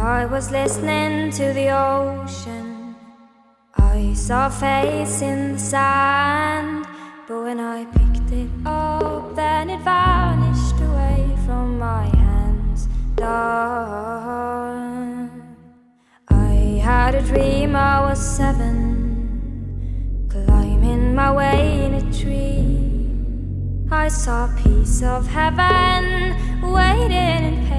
I was listening to the ocean, I saw a face in the sand. But when I picked it up, then it vanished away from my hands. Dawn. I had a dream I was 7, climbing my way in a tree. I saw a piece of heaven waiting in